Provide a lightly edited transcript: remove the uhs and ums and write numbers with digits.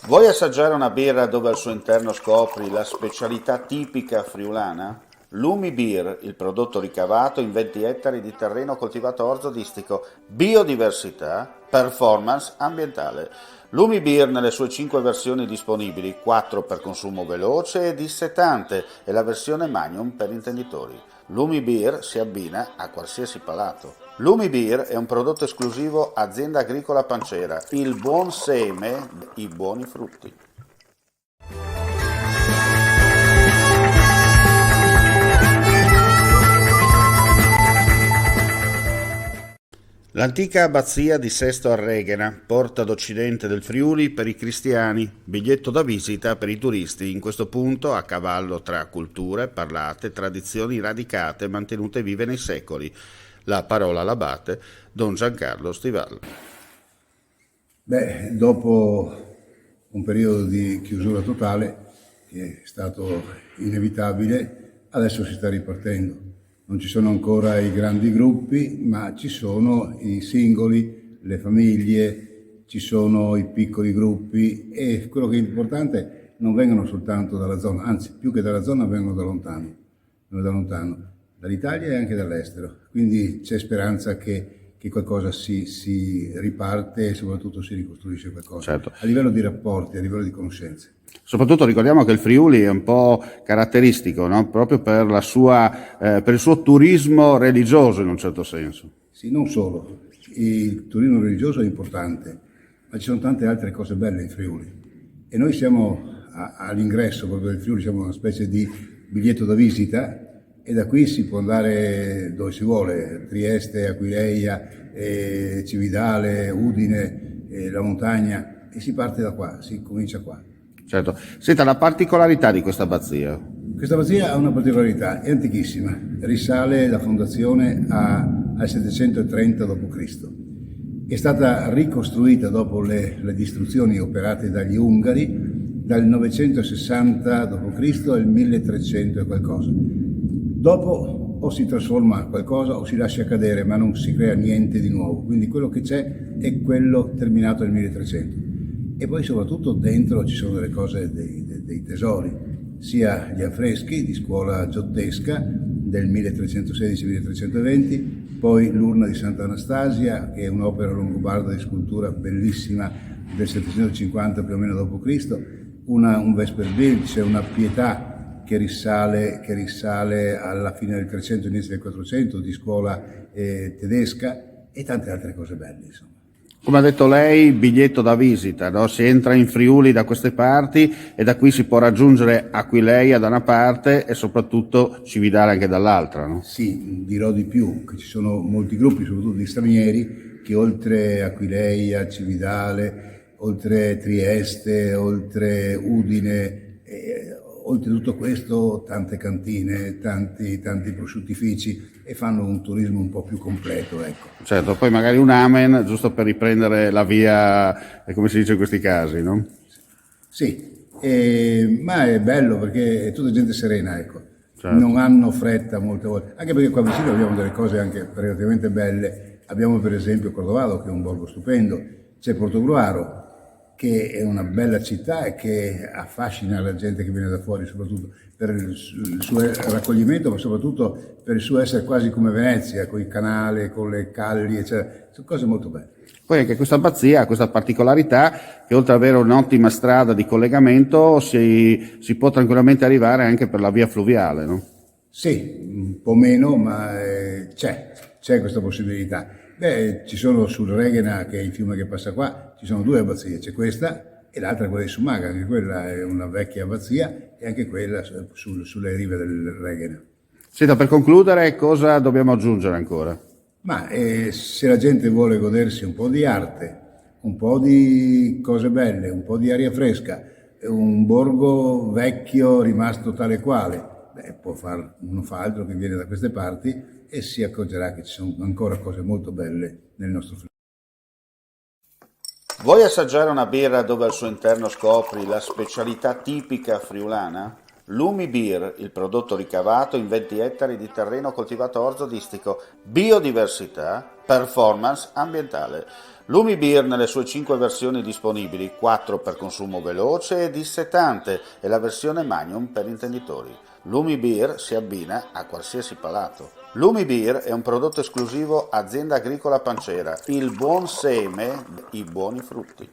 Vuoi assaggiare una birra dove al suo interno scopri la specialità tipica friulana? Lumi Beer, il prodotto ricavato in 20 ettari di terreno coltivato orzodistico, biodiversità, performance ambientale. Lumi Beer nelle sue 5 versioni disponibili, 4 per consumo veloce e dissetante e la versione Magnum per intenditori. Lumi Beer si abbina a qualsiasi palato. Lumi Beer è un prodotto esclusivo Azienda Agricola Pancera, il buon seme, i buoni frutti. L'antica abbazia di Sesto a Reghena, porta d'occidente del Friuli per i cristiani, biglietto da visita per i turisti, in questo punto a cavallo tra culture, parlate, tradizioni radicate mantenute vive nei secoli. La parola all'abate, Don Giancarlo Stival. Dopo un periodo di chiusura totale, che è stato inevitabile, adesso si sta ripartendo. Non ci sono ancora i grandi gruppi, ma ci sono i singoli, le famiglie, ci sono i piccoli gruppi e quello che è importante non vengono soltanto dalla zona, anzi più che dalla zona vengono da lontano, dall'Italia e anche dall'estero. Quindi c'è speranza che qualcosa si riparte e soprattutto si ricostruisce qualcosa, Certo. a livello di rapporti, a livello di conoscenze. Soprattutto ricordiamo che il Friuli è un po' caratteristico, no? Proprio per per il suo turismo religioso in un certo senso. Sì, non solo. Il turismo religioso è importante, ma ci sono tante altre cose belle in Friuli. E noi siamo all'ingresso proprio del Friuli, siamo una specie di biglietto da visita e da qui si può andare dove si vuole, Trieste, Aquileia, Cividale, Udine, la montagna, e si parte da qua, si comincia qua. Certo. Senta, la particolarità di questa abbazia. Questa abbazia ha una particolarità, è antichissima, risale la fondazione al 730 d.C. È stata ricostruita dopo le distruzioni operate dagli Ungari dal 960 d.C. al 1300 e qualcosa. Dopo o si trasforma qualcosa o si lascia cadere, ma non si crea niente di nuovo. Quindi quello che c'è è quello terminato nel 1300. E poi soprattutto dentro ci sono delle cose, dei tesori, sia gli affreschi di scuola giottesca del 1316-1320, poi l'urna di Sant'Anastasia, che è un'opera longobarda di scultura bellissima del 750 più o meno d.C., un Vesperbild, c'è una pietà che risale alla fine del 300, inizio del 400, di scuola tedesca e tante altre cose belle, insomma. Come ha detto lei, biglietto da visita, no? Si entra in Friuli da queste parti e da qui si può raggiungere Aquileia da una parte e soprattutto Cividale anche dall'altra, no? Sì, dirò di più, che ci sono molti gruppi, soprattutto di stranieri, che oltre Aquileia, Cividale, oltre Trieste, oltre Udine, oltre tutto questo tante cantine, tanti prosciuttifici e fanno un turismo un po' più completo, ecco. Certo, poi magari un amen, giusto per riprendere la via, come si dice in questi casi, no? Sì, ma è bello perché è tutta gente serena, ecco. Certo. Non hanno fretta molte volte, anche perché qua vicino abbiamo delle cose anche relativamente belle. Abbiamo per esempio Cordovado, che è un borgo stupendo, c'è Portogruaro, che è una bella città e che affascina la gente che viene da fuori, soprattutto per il suo raccoglimento, ma soprattutto per il suo essere quasi come Venezia, con il canale, con le calli, eccetera. Sono cose molto belle. Poi anche questa abbazia ha questa particolarità che oltre ad avere un'ottima strada di collegamento si può tranquillamente arrivare anche per la via fluviale, no? Sì, un po' meno, ma c'è questa possibilità. Ci sono sul Reghena, che è il fiume che passa qua, ci sono due abbazie, c'è questa e l'altra quella di Sumaga, anche quella è una vecchia abbazia e anche quella sulle rive del Reghena. Senta, per concludere, cosa dobbiamo aggiungere ancora? Ma se la gente vuole godersi un po' di arte, un po' di cose belle, un po' di aria fresca, un borgo vecchio rimasto tale quale, non fa altro che viene da queste parti e si accorgerà che ci sono ancora cose molto belle nel nostro Friuli. Vuoi assaggiare una birra dove al suo interno scopri la specialità tipica friulana? Lumi Beer, il prodotto ricavato in 20 ettari di terreno coltivato orzodistico, biodiversità, performance ambientale. Lumi Beer nelle sue 5 versioni disponibili, 4 per consumo veloce e dissetante e la versione Magnum per intenditori. Lumi Beer si abbina a qualsiasi palato. Lumi Beer è un prodotto esclusivo Azienda Agricola Pancera, il buon seme, i buoni frutti.